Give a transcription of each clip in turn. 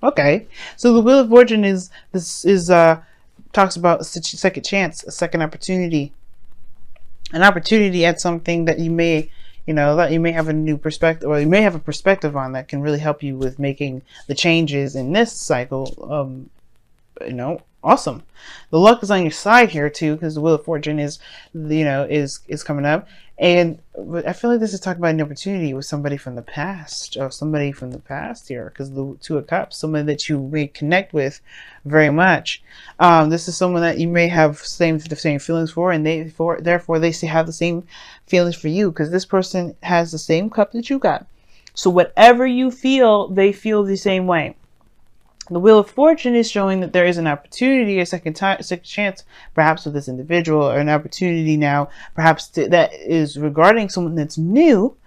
Okay. So the Wheel of Fortune is talks about a second chance, a second opportunity, an opportunity at something that you may, that you may have a new perspective, or you may have a perspective on that can really help you with making the changes in this cycle. Awesome. The luck is on your side here too, because the Wheel of Fortune is coming up, and I feel like this is talking about an opportunity with somebody from the past, or somebody from the past here, because the Two of Cups, somebody that you may connect with very much. This is someone that you may have the same feelings for, and therefore they have the same feelings for you, because this person has the same cup that you got. So whatever you feel, they feel the same way. The Wheel of Fortune is showing that there is an opportunity, a second chance, perhaps with this individual, or an opportunity now, perhaps that is regarding someone that's new,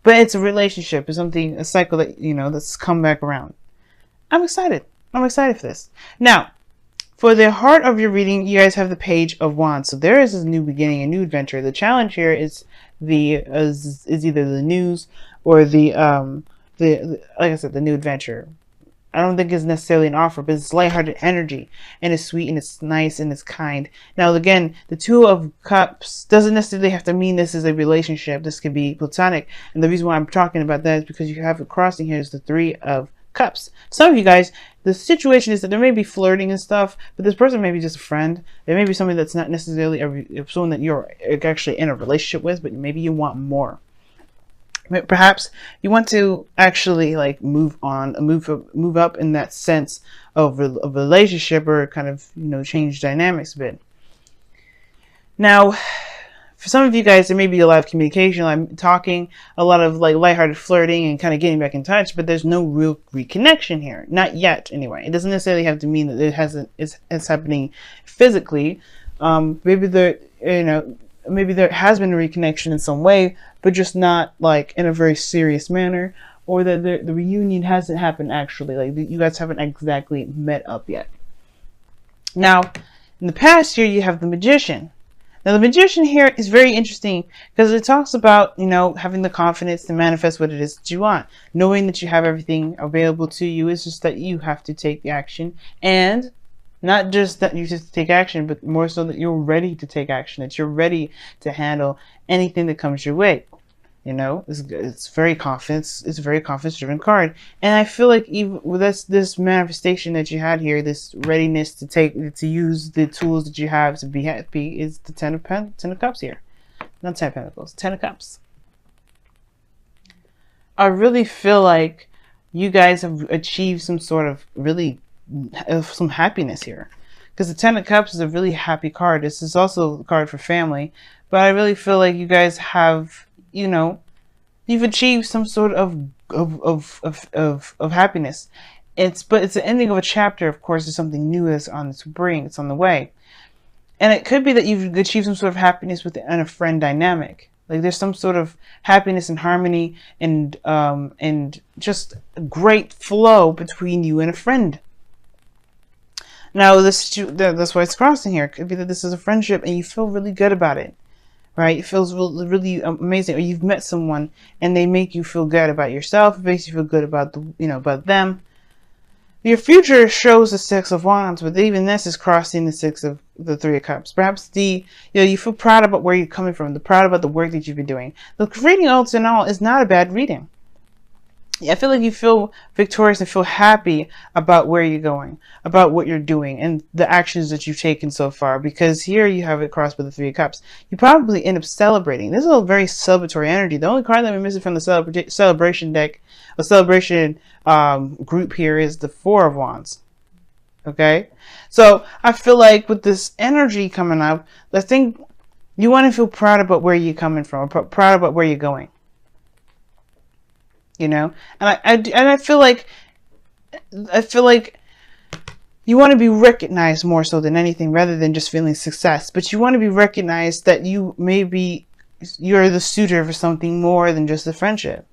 but it's a relationship, it's something, a cycle that, that's come back around. I'm excited. I'm excited for this. Now, for the heart of your reading, you guys have the Page of Wands. So there is a new beginning, a new adventure. The challenge here is either the news or the like I said, the new adventure. I don't think it's necessarily an offer, but it's lighthearted energy, and it's sweet, and it's nice, and it's kind. Now, again, the Two of Cups doesn't necessarily have to mean this is a relationship. This could be platonic, and the reason why I'm talking about that is because you have it crossing here is the Three of Cups. Some of you guys, the situation is that there may be flirting and stuff, but this person may be just a friend. There may be somebody that's not necessarily someone that you're actually in a relationship with, but maybe you want more. Perhaps you want to actually like move on, move up in that sense of a relationship, or kind of change dynamics a bit. Now, for some of you guys, there may be a lot of communication, like talking, a lot of like lighthearted flirting, and kind of getting back in touch, but there's no real reconnection here, not yet. Anyway, it doesn't necessarily have to mean that it's happening physically. Maybe there has been a reconnection in some way, but just not like in a very serious manner, or that the reunion hasn't happened actually. Like you guys haven't exactly met up yet. Now, in the past here, you have the Magician. Now, the Magician here is very interesting because it talks about, having the confidence to manifest what it is that you want. Knowing that you have everything available to you. It's just that you have to take the action, and not just that you just take action, but more so that you're ready to take action, that you're ready to handle anything that comes your way. It's very confidence. It's a very confidence-driven card, and I feel like even with this manifestation that you had here, this readiness to use the tools that you have to be happy, is the Ten of Cups here, not 10 of Pentacles, 10 of Cups. I really feel like you guys have achieved some sort of some happiness here, because the Ten of Cups is a really happy card. This is also a card for family, but I really feel like you guys have, you've achieved some sort of happiness. But it's the ending of a chapter. Of course, there's something new that's on its spring. It's on the way, and it could be that you've achieved some sort of happiness within a friend dynamic. Like there's some sort of happiness and harmony, and just a great flow between you and a friend. Now, that's why it's crossing here. It could be that this is a friendship and you feel really good about it, right? It feels really, really amazing. Or you've met someone and they make you feel good about yourself. It makes you feel good about about them. Your future shows the Six of Wands, but even this is crossing the Three of Cups. Perhaps you feel proud about where you're coming from, proud about the work that you've been doing. The reading, all in all, is not a bad reading. I feel like you feel victorious and feel happy about where you're going, about what you're doing, and the actions that you've taken so far. Because here you have it crossed with the Three of Cups. You probably end up celebrating. This is a very celebratory energy. The only card that we're missing from the celebration deck, a celebration group here, is the Four of Wands. Okay? So I feel like with this energy coming up, I think you want to feel proud about where you're coming from, or proud about where you're going. And I feel like you want to be recognized more so than anything, rather than just feeling success. But you want to be recognized that you're the suitor for something more than just a friendship.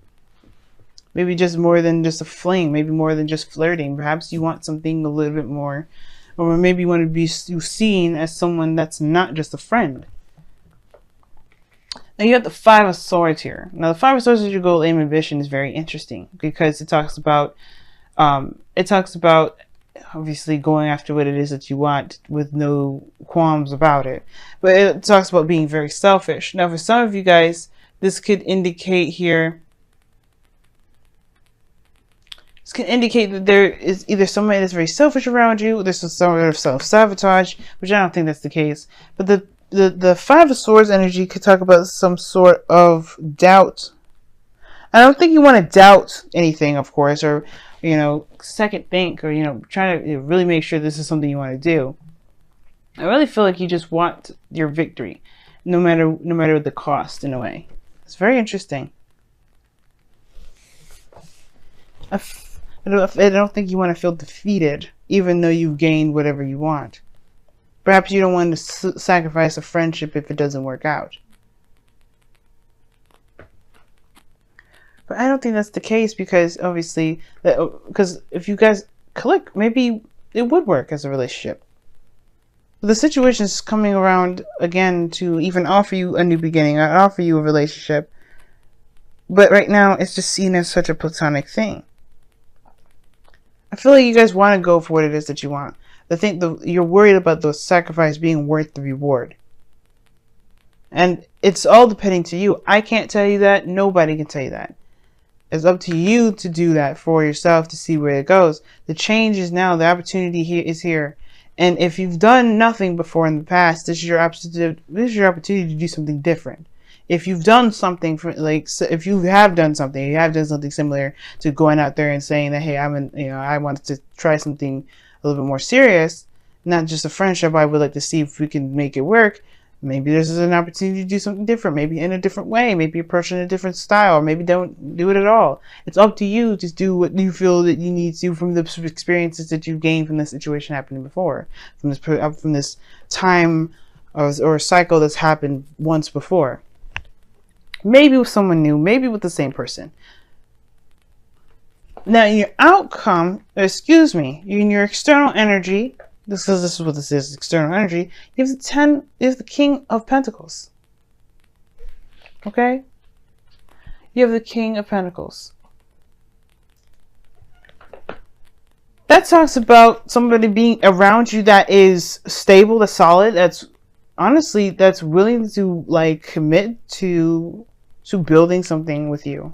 Maybe just more than just a fling. Maybe more than just flirting. Perhaps you want something a little bit more, or maybe you want to be seen as someone that's not just a friend. Now you have the Five of Swords here. Now the Five of Swords as your goal, aim, and ambition is very interesting, because it talks about It talks about obviously going after what it is that you want with no qualms about it. But it talks about being very selfish. Now, for some of you guys, this could indicate here. This can indicate that there is either somebody that's very selfish around you, or there's some sort of self-sabotage, which I don't think that's the case. But the Five of Swords energy could talk about some sort of doubt. I don't think you want to doubt anything, of course, or, second think, or, try to really make sure this is something you want to do. I really feel like you just want your victory, no matter the cost, in a way. It's very interesting. I don't think you want to feel defeated, even though you've gained whatever you want. Perhaps you don't want to sacrifice a friendship if it doesn't work out. But I don't think that's the case, because obviously, because if you guys click, maybe it would work as a relationship. But the situation is coming around again to even offer you a new beginning, or offer you a relationship. But right now, it's just seen as such a platonic thing. I feel like you guys want to go for what it is that you want. You're worried about the sacrifice being worth the reward. And it's all depending to you. I can't tell you that. Nobody can tell you that. It's up to you to do that for yourself, to see where it goes. The change is now. The opportunity is here. And if you've done nothing before in the past, this is your opportunity to do something different. If you've done something if you have done something similar to going out there and saying that, hey, I want to try something a little bit more serious, not just a friendship. I would like to see if we can make it work. Maybe this is an opportunity to do something different, maybe in a different way, maybe approach in a different style, or maybe don't do it at all. It's up to you to do what you feel that you need to from the experiences that you've gained from this situation happening before, from this time or cycle that's happened once before. Maybe with someone new, maybe with the same person. Now, in your in your external energy, this is what this is, external energy, you have the King of Pentacles. Okay? You have the King of Pentacles. That talks about somebody being around you that is stable, that's solid, that's willing to commit to building something with you.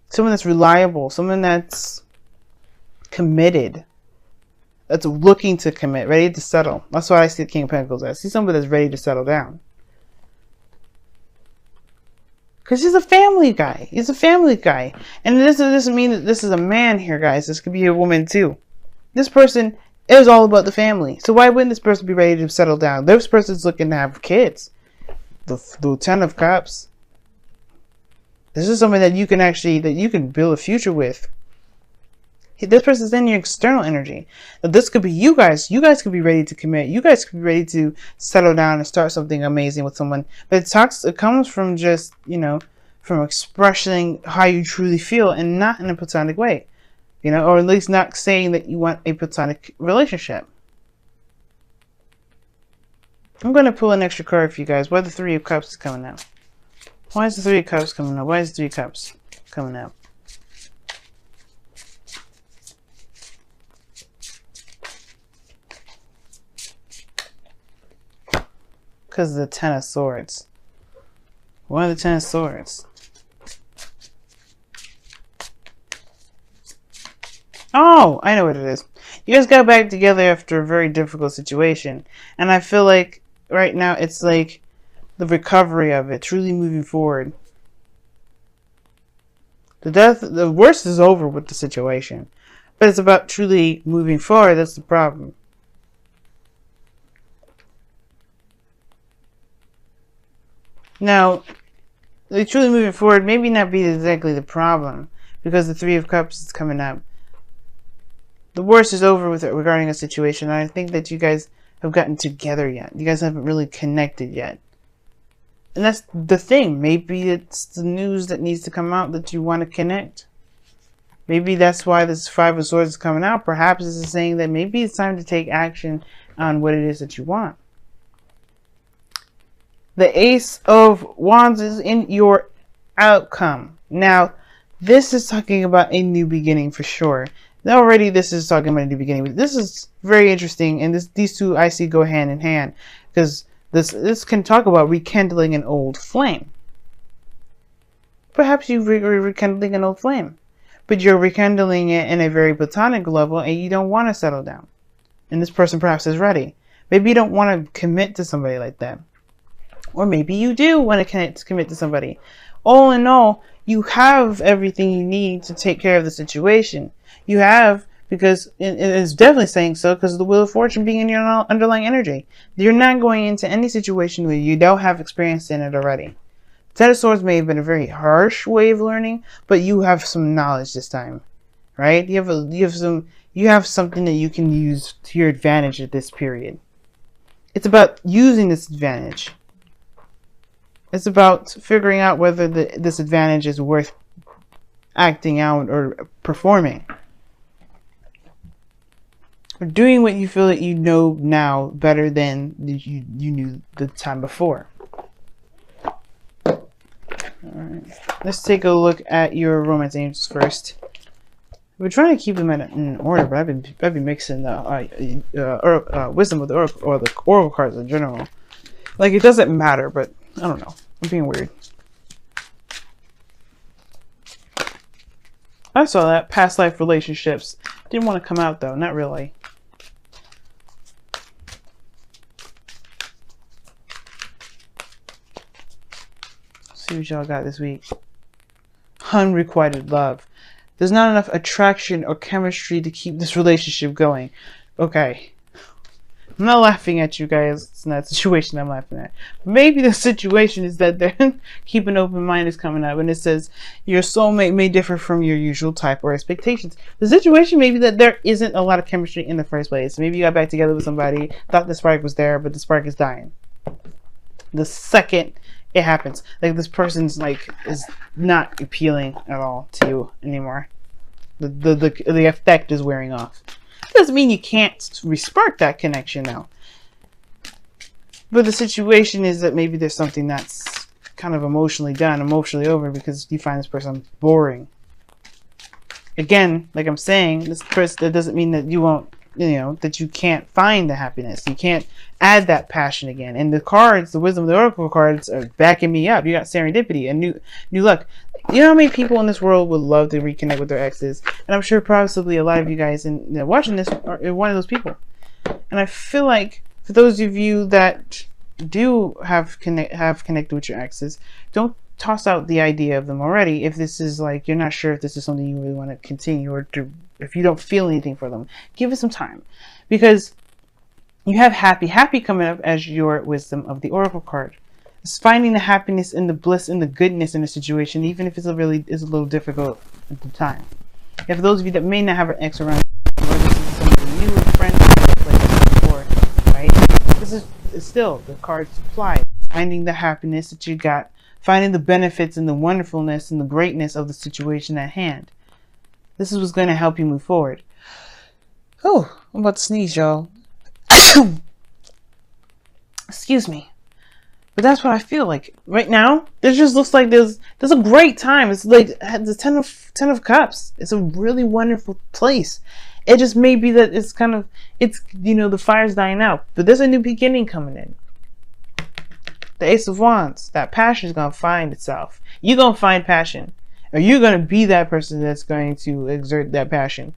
Someone that's reliable, someone that's committed, that's looking to commit, ready to settle. That's why I see the King of Pentacles. I see somebody that's ready to settle down. Because he's a family guy. He's a family guy. And this doesn't mean that this is a man here, guys. This could be a woman too. This person is all about the family. So why wouldn't this person be ready to settle down? This person's looking to have kids. The Ten of Cups. This is something that you can build a future with. This person's in your external energy. Now, this could be you guys. You guys could be ready to commit. You guys could be ready to settle down and start something amazing with someone. But it comes from just, from expressing how you truly feel, and not in a platonic way. Or at least not saying that you want a platonic relationship. I'm going to pull an extra card for you guys. Why the Three of Cups is coming out? Why is the Three of Cups coming out? Why is the Three of Cups coming out? Because of the Ten of Swords. Why the Ten of Swords? Oh, I know what it is. You guys got back together after a very difficult situation. And I feel like right now it's like the recovery of it, truly moving forward. The worst is over with the situation. But it's about truly moving forward. That's the problem. Now, truly moving forward maybe not be exactly the problem, because the Three of Cups is coming up. The worst is over with it regarding a situation. And I think that you guys have gotten together yet. You guys haven't really connected yet. And that's the thing. Maybe it's the news that needs to come out that you want to connect. Maybe that's why this Five of Swords is coming out. Perhaps this is saying that maybe it's time to take action on what it is that you want. The Ace of Wands is in your outcome. Now, this is talking about a new beginning for sure. Already this is talking about in the beginning. This is very interesting, and these two I see go hand in hand, because this can talk about rekindling an old flame. Perhaps you're rekindling an old flame, but you're rekindling it in a very platonic level, and you don't want to settle down. And this person perhaps is ready. Maybe you don't want to commit to somebody like that, or maybe you do want to commit to somebody. All in all, you have everything you need to take care of the situation. You have, because it is definitely saying so, because of the Wheel of Fortune being in your underlying energy. You're not going into any situation where you don't have experience in it already. Ten of Swords may have been a very harsh way of learning, but you have some knowledge this time, right? You have something that you can use to your advantage at this period. It's about using this advantage. It's about figuring out whether this advantage is worth acting out or performing. Or doing what you feel that you know now better than you knew the time before. Alright, let's take a look at your romance angels first. We're trying to keep them in order, but I've been mixing the wisdom of the oracle, or the oracle cards in general. Like, it doesn't matter, but I don't know. I'm being weird. I saw that past life relationships didn't want to come out though, not really. See what y'all got this week. Unrequited love. There's not enough attraction or chemistry to keep this relationship going. Okay. I'm not laughing at you guys. It's not a situation I'm laughing at. Maybe the situation is that they're keep an open mind is coming up, and it says your soulmate may differ from your usual type or expectations. The situation may be that there isn't a lot of chemistry in the first place. Maybe you got back together with somebody, thought the spark was there, but the spark is dying. The second it happens, like, this person's like is not appealing at all to you anymore. The effect is wearing off. Doesn't mean you can't respark that connection now. But the situation is that maybe there's something that's kind of emotionally done, emotionally over, because you find this person boring. Again, like I'm saying, this person, that doesn't mean that you won't, that you can't find the happiness. You can't add that passion again. And the cards, the wisdom of the oracle cards, are backing me up. You got serendipity and new luck. You know how many people in this world would love to reconnect with their exes? And I'm sure possibly a lot of you guys watching this are one of those people. And I feel like for those of you that do have connected with your exes, don't toss out the idea of them already if this is like you're not sure if this is something you really want to continue, or if you don't feel anything for them. Give it some time, because you have happy coming up as your wisdom of the oracle card. It's finding the happiness and the bliss and the goodness in a situation, even if it's a little difficult at the time. And for those of you that may not have an ex around, or this is something new, a friend like this before, right? This is still the cards apply. Finding the happiness that you got, finding the benefits and the wonderfulness and the greatness of the situation at hand. This is what's going to help you move forward. Oh, I'm about to sneeze, y'all. Excuse me. But that's what I feel like right now. It just looks like there's a great time. It's like the ten of cups. It's a really wonderful place. It just may be that it's the fire's dying out, but there's a new beginning coming in. The Ace of Wands. That passion is gonna find itself. You're gonna find passion, or you're gonna be that person that's going to exert that passion.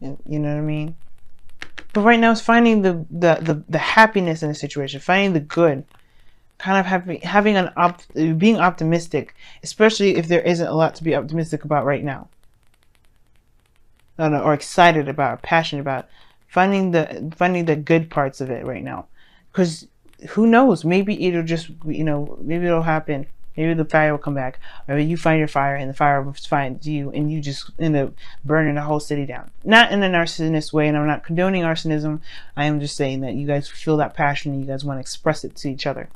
You know what I mean? But right now, it's finding the happiness in the situation, finding the good, kind of being optimistic, especially if there isn't a lot to be optimistic about right now, or excited about, or passionate about. Finding the good parts of it right now, because who knows? Maybe it'll just maybe it'll happen. Maybe the fire will come back, or you find your fire and the fire will find you, and you just end up burning the whole city down. Not in a narcissistic way, and I'm not condoning arsonism. I am just saying that you guys feel that passion and you guys want to express it to each other.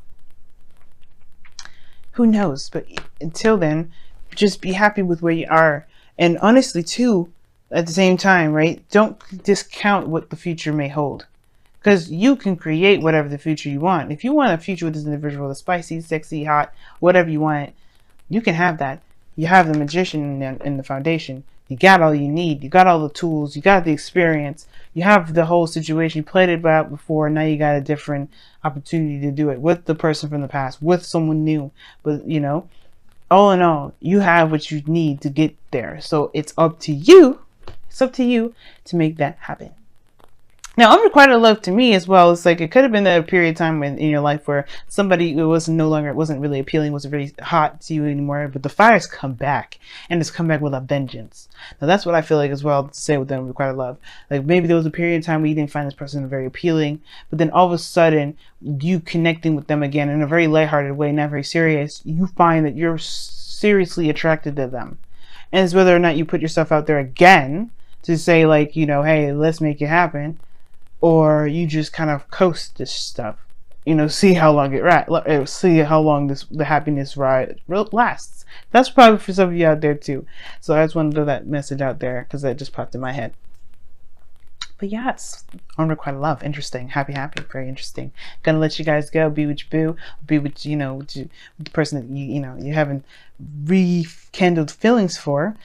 Who knows? But until then, just be happy with where you are. And honestly, too, at the same time, right? Don't discount what the future may hold. Because you can create whatever the future you want. If you want a future with this individual that's spicy, sexy, hot, whatever you want, you can have that. You have the magician in the foundation. You got all you need. You got all the tools. You got the experience. You have the whole situation. You played it out before. Now you got a different opportunity to do it with the person from the past, with someone new. But, you know, all in all, you have what you need to get there. So it's up to you. It's up to you to make that happen. Now, unrequited love to me as well, it's like it could have been a period of time in your life where somebody who wasn't really appealing, wasn't really hot to you anymore, but the fire's come back, and it's come back with a vengeance. Now, that's what I feel like as well to say with unrequited love. Like maybe there was a period of time where you didn't find this person very appealing, but then all of a sudden, you connecting with them again in a very lighthearted way, not very serious, you find that you're seriously attracted to them. And it's whether or not you put yourself out there again to say like, you know, hey, let's make it happen, or you just kind of coast this stuff, you know, see how long see how long the happiness ride lasts. That's probably for some of you out there too. So I just wanted to throw that message out there because that just popped in my head. But yes, unrequited love, interesting, happy, very interesting. Gonna let you guys go, be with your boo, be with, you know, with the person that you know you haven't rekindled feelings for,